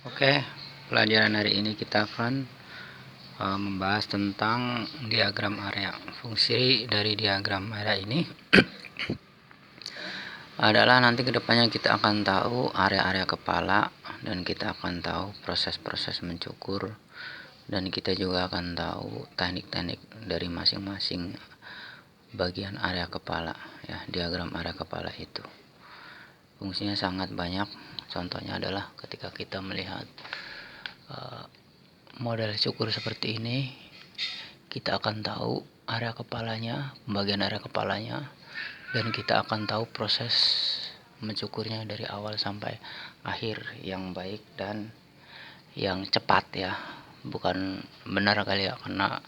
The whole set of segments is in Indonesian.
Oke, pelajaran hari ini kita akan membahas tentang diagram area. Fungsi dari diagram area ini adalah nanti kedepannya kita akan tahu area-area kepala, dan kita akan tahu proses-proses mencukur, dan kita juga akan tahu teknik-teknik dari masing-masing bagian area kepala, ya, diagram area kepala itu. Fungsinya sangat banyak. Contohnya adalah ketika kita melihat model cukur seperti ini, kita akan tahu area kepalanya, pembagian area kepalanya, dan kita akan tahu proses mencukurnya dari awal sampai akhir yang baik dan yang cepat, ya. Bukan benar kali ya, karena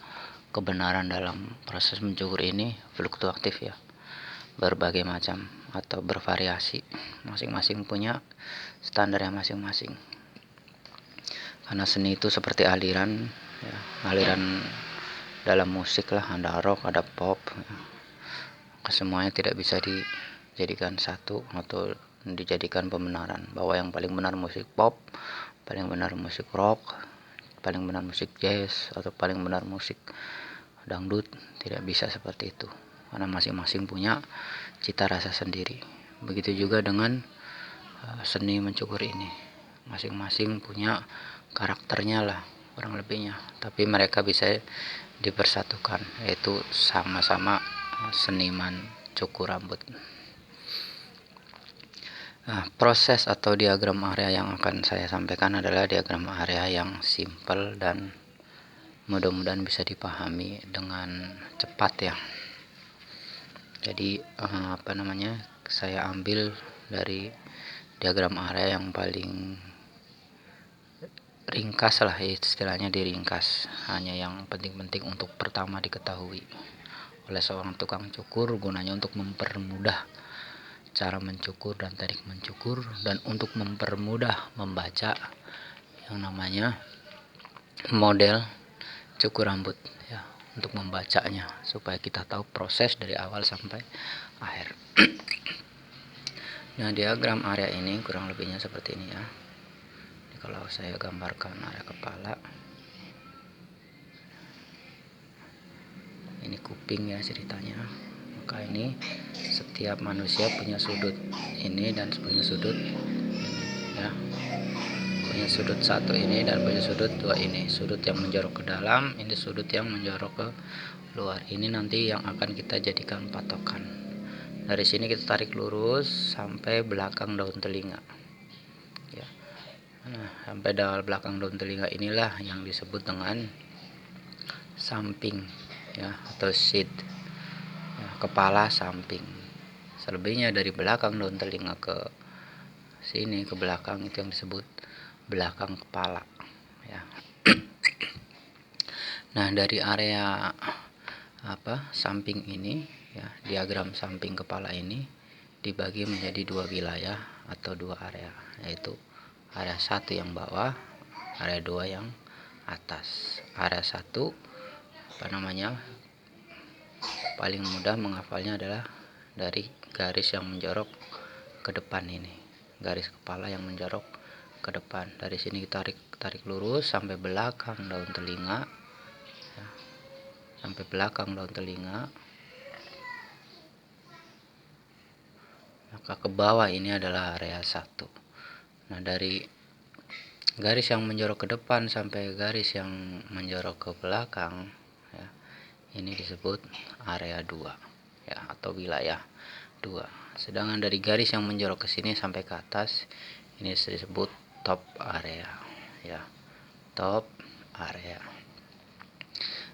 kebenaran dalam proses mencukur ini fluktuatif, ya, berbagai macam atau bervariasi, masing-masing punya standarnya masing-masing. Karena seni itu seperti aliran, ya, aliran dalam musik lah, ada rock, ada pop, ya. Semuanya tidak bisa dijadikan satu atau dijadikan pembenaran bahwa yang paling benar musik pop, paling benar musik rock, paling benar musik jazz, atau paling benar musik dangdut. Tidak bisa seperti itu, karena masing-masing punya cita rasa sendiri. Begitu juga dengan seni mencukur ini, masing-masing punya karakternya lah, kurang lebihnya, tapi mereka bisa dipersatukan, yaitu sama-sama seniman cukur rambut. Nah, proses atau diagram area yang akan saya sampaikan adalah diagram area yang simple dan mudah-mudahan bisa dipahami dengan cepat, ya. Jadi saya ambil dari diagram area yang paling ringkas lah, istilahnya diringkas, hanya yang penting-penting untuk pertama diketahui oleh seorang tukang cukur, gunanya untuk mempermudah cara mencukur dan teknik mencukur, dan untuk mempermudah membaca yang namanya model cukur rambut, ya, untuk membacanya supaya kita tahu proses dari awal sampai akhir. Nah, diagram area ini kurang lebihnya seperti ini, ya. Kalau saya gambarkan area kepala, ini kuping, ya, ceritanya. Maka ini setiap manusia punya sudut ini dan punya sudut ini, ya, punya sudut satu ini dan punya sudut dua ini. Sudut yang menjorok ke dalam, ini sudut yang menjorok ke luar. Ini nanti yang akan kita jadikan patokan. Dari sini kita tarik lurus sampai belakang daun telinga, ya. Nah, sampai belakang daun telinga inilah yang disebut dengan samping, ya, atau seat, ya, kepala samping. Selebihnya dari belakang daun telinga ke sini ke belakang itu yang disebut belakang kepala, ya. Nah, dari area samping ini, ya, diagram samping kepala ini dibagi menjadi dua wilayah atau dua area, yaitu area 1 yang bawah, area 2 yang atas. Area 1 paling mudah menghafalnya adalah dari garis yang menjorok ke depan ini, garis kepala yang menjorok ke depan. Dari sini kita tarik lurus sampai belakang daun telinga, ya, sampai belakang daun telinga. Maka ke bawah ini adalah area 1. Nah, dari garis yang menjorok ke depan sampai garis yang menjorok ke belakang, ya, ini disebut area 2, ya, atau wilayah 2. Sedangkan dari garis yang menjorok ke sini sampai ke atas, ini disebut top area, ya, top area.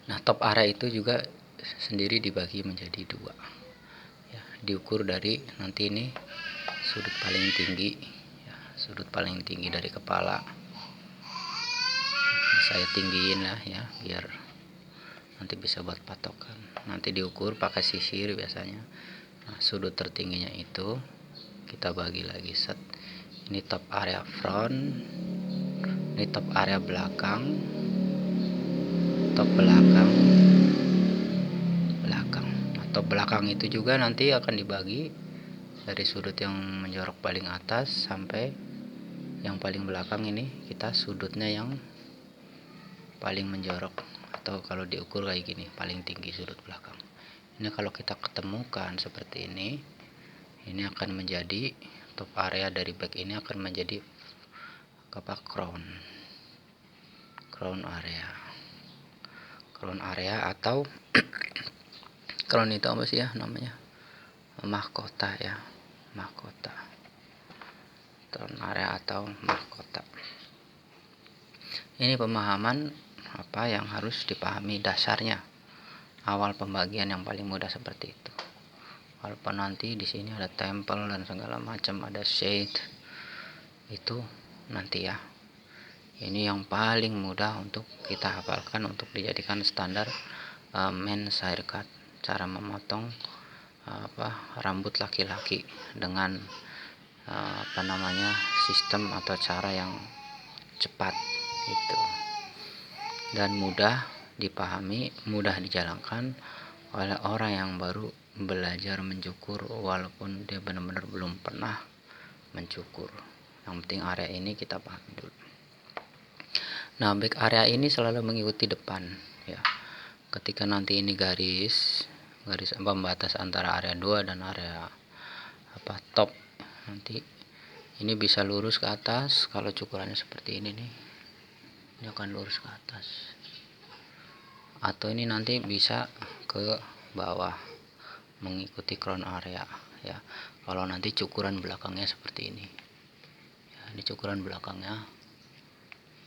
Nah, top area itu juga sendiri dibagi menjadi 2, ya, diukur dari nanti ini sudut paling tinggi, ya, sudut paling tinggi dari kepala. Saya tinggiin lah, ya, biar nanti bisa buat patokan. Nanti diukur pakai sisir biasanya. Nah, sudut tertingginya itu kita bagi lagi set. Ini top area front, ini top area belakang, top belakang. Nah, top belakang itu juga nanti akan dibagi dari sudut yang menjorok paling atas sampai yang paling belakang ini kita sudutnya yang paling menjorok, atau kalau diukur kayak gini paling tinggi sudut belakang. Ini kalau kita ketemukan seperti ini akan menjadi top area dari back, ini akan menjadi crown area atau crown itu apa sih ya namanya, mahkota ya, mahkota, crown area atau mahkota. Ini pemahaman apa yang harus dipahami dasarnya, awal pembagian yang paling mudah seperti itu. Walaupun nanti di sini ada temple dan segala macam, ada shade, itu nanti ya. Ini yang paling mudah untuk kita hafalkan untuk dijadikan standar men's haircut, cara memotong rambut laki-laki dengan sistem atau cara yang cepat itu, dan mudah dipahami, mudah dijalankan oleh orang yang baru belajar mencukur, walaupun dia benar-benar belum pernah mencukur. Yang penting area ini kita pahami dulu. Nah, back area ini selalu mengikuti depan ya. Ketika nanti ini garis pembatas antara area 2 dan area top, nanti ini bisa lurus ke atas. Kalau cukurannya seperti ini nih, ini akan lurus ke atas, atau ini nanti bisa ke bawah mengikuti crown area ya. Kalau nanti cukuran belakangnya seperti ini ya, ini cukuran belakangnya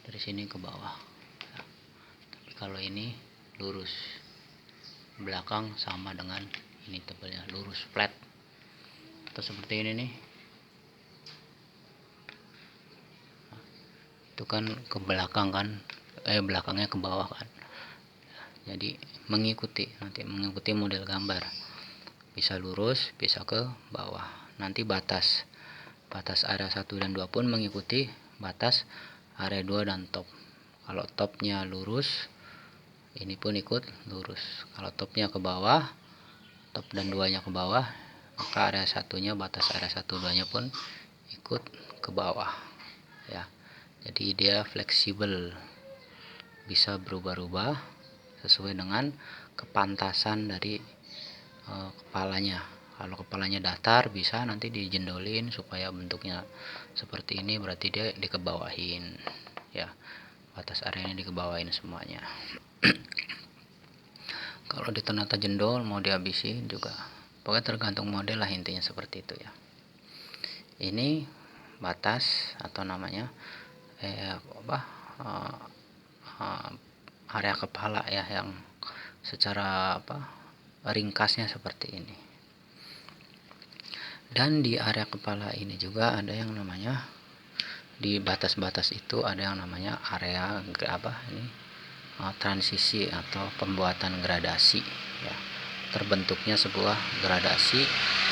dari sini ke bawah ya. Tapi kalau ini lurus belakang sama dengan ini tebalnya, lurus flat, atau seperti ini nih, itu kan ke belakang kan, belakangnya ke bawah kan. Jadi mengikuti model gambar, bisa lurus bisa ke bawah. Nanti batas area 1 dan 2 pun mengikuti batas area 2 dan top. Kalau topnya lurus, ini pun ikut lurus. Kalau topnya ke bawah, top dan 2 nya ke bawah, maka area 1-nya, batas area 1 2 nya pun ikut ke bawah ya. Jadi dia fleksibel, bisa berubah-ubah sesuai dengan kepantasan dari kepalanya. Kalau kepalanya datar, bisa nanti dijendolin supaya bentuknya seperti ini, berarti dia dikebawahin ya, batas areanya dikebawahin semuanya. Kalau di ternyata jendol mau dihabisin juga, pokoknya tergantung model lah, intinya seperti itu ya. Ini batas atau namanya area kepala ya, yang secara ringkasnya seperti ini. Dan di area kepala ini juga ada yang namanya, di batas-batas itu ada yang namanya area transisi atau pembuatan gradasi ya. Terbentuknya sebuah gradasi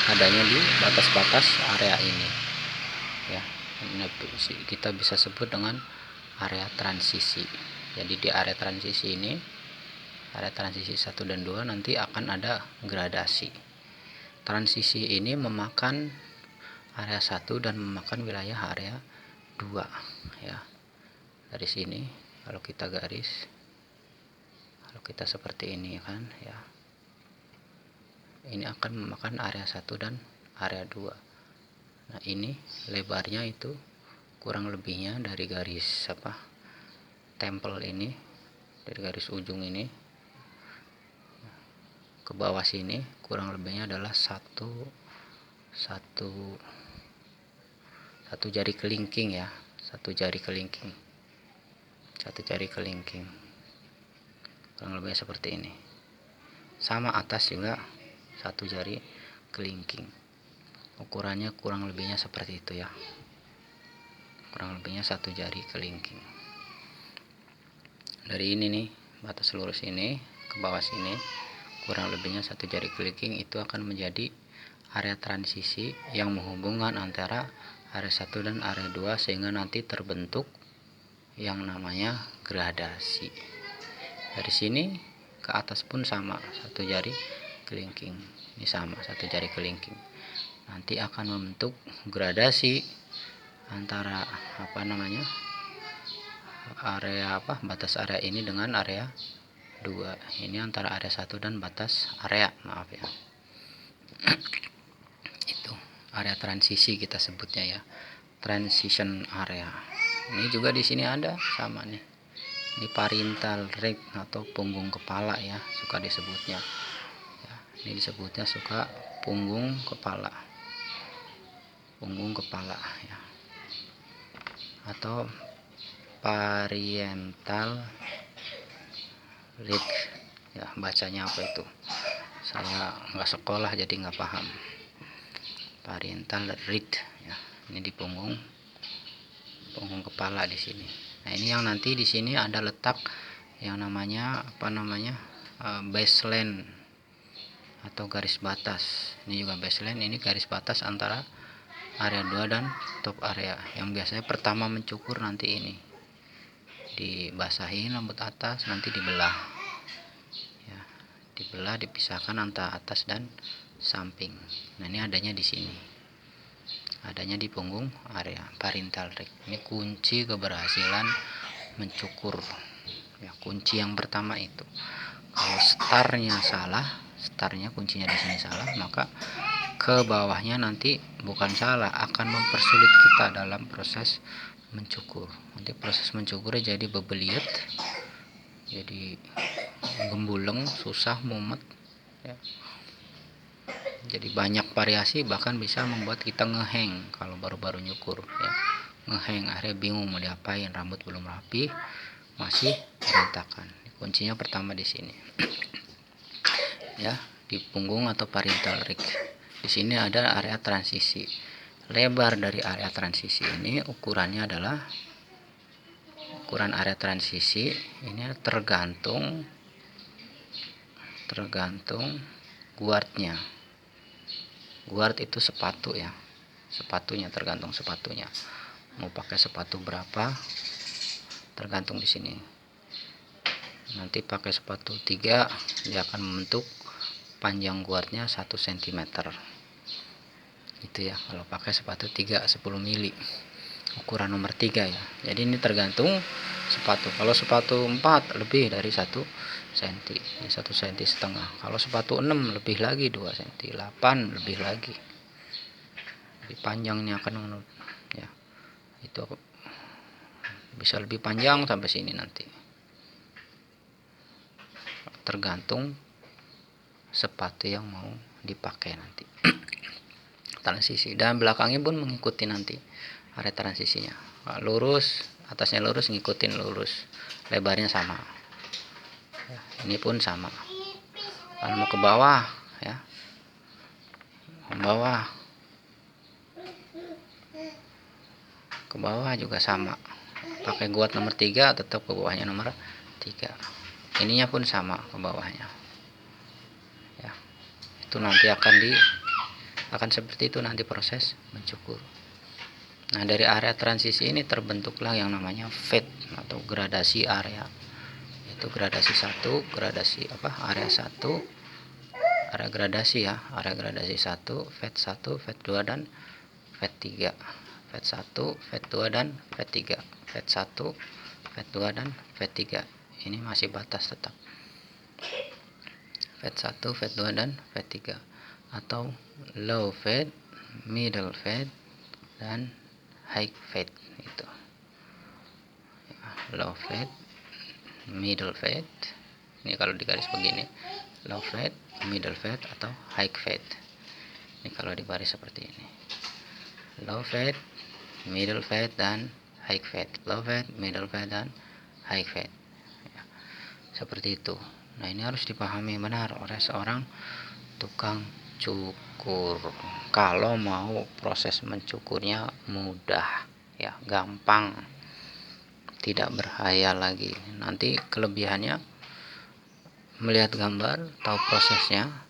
adanya di batas-batas area ini ya. Ini kita bisa sebut dengan area transisi. Jadi di area transisi ini, area transisi 1 dan 2 nanti akan ada gradasi. Transisi ini memakan area 1 dan memakan wilayah area 2 ya. Dari sini kalau kita garis, kalau kita seperti ini kan ya, ini akan memakan area 1 dan area 2. Nah, ini lebarnya itu kurang lebihnya dari garis tempel ini, dari garis ujung ini ke bawah sini, kurang lebihnya adalah satu jari kelingking ya, satu jari kelingking kurang lebihnya seperti ini. Sama atas juga satu jari kelingking, ukurannya kurang lebihnya seperti itu ya, kurang lebihnya satu jari kelingking. Dari ini nih, batas lurus ini ke bawah sini kurang lebihnya satu jari kelingking, itu akan menjadi area transisi yang menghubungkan antara area 1 dan area 2, sehingga nanti terbentuk yang namanya gradasi. Dari sini ke atas pun sama, satu jari kelingking, ini sama satu jari kelingking. Nanti akan membentuk gradasi antara batas area ini dengan area 2. Ini antara area 1 dan batas area, maaf ya. Itu area transisi kita sebutnya ya, transition area. Ini juga di sini ada sama nih. Ini parietal rig atau punggung kepala ya, suka disebutnya. Ya, ini disebutnya suka punggung kepala. Punggung kepala ya. Atau parietal rig. Ya, bacanya apa itu? Saya nggak sekolah jadi nggak paham. Parietal rig ya. Ini di punggung kepala di sini. Nah, ini yang nanti di sini ada letak yang namanya baseline atau garis batas. Ini juga baseline, ini garis batas antara area 2 dan top area. Yang biasanya pertama mencukur nanti ini. Dibasahin rambut atas, nanti dibelah. Ya, dibelah, dipisahkan antara atas dan samping. Nah, ini adanya di sini. Adanya di punggung area parietal rig. Ini kunci keberhasilan mencukur ya, kunci yang pertama itu. Kalau startnya kuncinya di sini salah, maka ke bawahnya nanti bukan salah, akan mempersulit kita dalam proses mencukur. Nanti proses mencukurnya jadi bebeliet, jadi gembuleng, susah, mumet ya. Jadi banyak variasi, bahkan bisa membuat kita ngeheng kalau baru-baru nyukur ya. Ngeheng, akhirnya bingung mau diapain, rambut belum rapi, masih berantakan. Kuncinya pertama di sini. Ya, di punggung atau parietal rig. Di sini ada area transisi. Lebar dari area transisi ini ukurannya adalah ukuran area transisi ini tergantung guardnya. Guard itu sepatu ya, sepatunya tergantung sepatunya. Mau pakai sepatu berapa tergantung di sini. Nanti pakai sepatu 3, dia akan membentuk panjang guardnya 1 cm. Itu ya, kalau pakai sepatu 3 10 mili. Ukuran nomor 3 ya. Jadi ini tergantung sepatu. Kalau sepatu 4 lebih dari 1 cm, 1,5 cm. Kalau sepatu 6 lebih lagi 2 cm, 8 lebih lagi. Jadi panjangnya akan menurut ya. Itu bisa lebih panjang sampai sini nanti. Tergantung sepatu yang mau dipakai nanti. Transisi, dan belakangnya pun mengikuti nanti area transisinya. Lurus, atasnya lurus, ngikutin lurus, lebarnya sama ya, ini pun sama. Kalau mau ke bawah ya, ke bawah juga sama, pakai guard nomor 3 tetap ke bawahnya nomor 3. Ininya pun sama ke bawahnya ya. Itu nanti akan seperti itu nanti proses mencukur. Nah, dari area transisi ini terbentuklah yang namanya fade atau gradasi area. Itu gradasi 1, area 1, area gradasi ya, area gradasi 1, fade 1, fade 2 dan fade 3. Fade 1, fade 2 dan fade 3. Fade 1, fade 2 dan fade 3. Ini masih batas tetap. Fade 1, fade 2 dan fade 3. Atau low fade, middle fade dan high fade itu. Ya, low fade, middle fade. Ini kalau di garis begini, low fade, middle fade atau high fade. Ini kalau di baris seperti ini. Low fade, middle fade dan high fade. Low fade, middle fade dan high fade. Ya, seperti itu. Nah, ini harus dipahami benar oleh seorang tukang cukur. Kalau mau proses mencukurnya mudah ya, gampang, tidak berhayal lagi. Nanti kelebihannya melihat gambar, tahu prosesnya,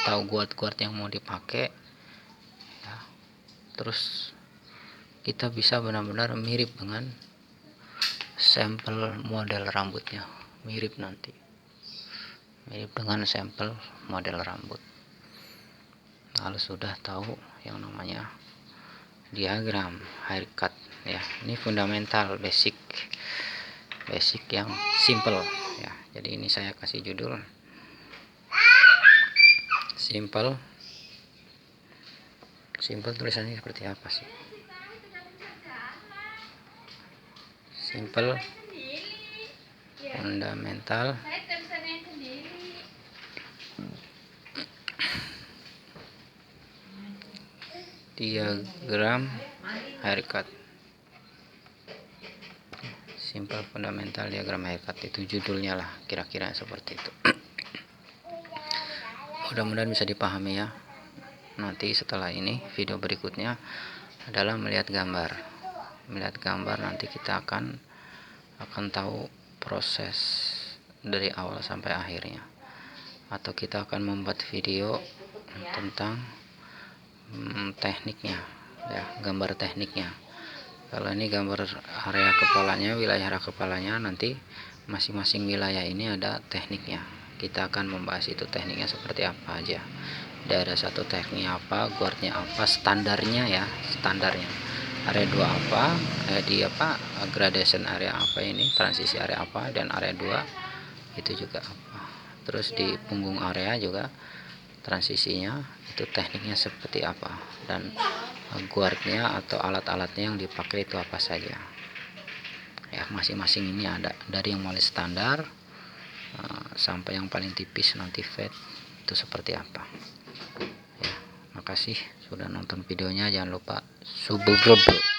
tahu guard yang mau dipakai ya. Terus kita bisa benar-benar mirip dengan sampel model rambutnya, mirip dengan sampel model rambut. Kalau sudah tahu yang namanya diagram haircut ya. Ini fundamental basic yang simple ya. Jadi ini saya kasih judul simple tulisannya seperti apa sih? Simple fundamental diagram haircut. Simple fundamental diagram haircut, itu judulnya lah, kira-kira seperti itu. Mudah-mudahan bisa dipahami ya. Nanti setelah ini video berikutnya adalah melihat gambar nanti kita akan tahu proses dari awal sampai akhirnya, atau kita akan membuat video tentang tekniknya ya, gambar tekniknya. Kalau ini gambar area kepalanya, wilayah area kepalanya, nanti masing-masing wilayah ini ada tekniknya. Kita akan membahas itu tekniknya seperti apa aja. Daerah satu tekniknya apa, guardnya apa, standarnya ya, area 2 apa, gradation area apa, ini transisi area apa, dan area 2 itu juga apa. Terus di punggung area juga transisinya itu tekniknya seperti apa, dan guardnya atau alat-alatnya yang dipakai itu apa saja ya. Masing-masing ini ada, dari yang paling standar sampai yang paling tipis nanti fade itu seperti apa ya. Makasih sudah nonton videonya, jangan lupa subscribe.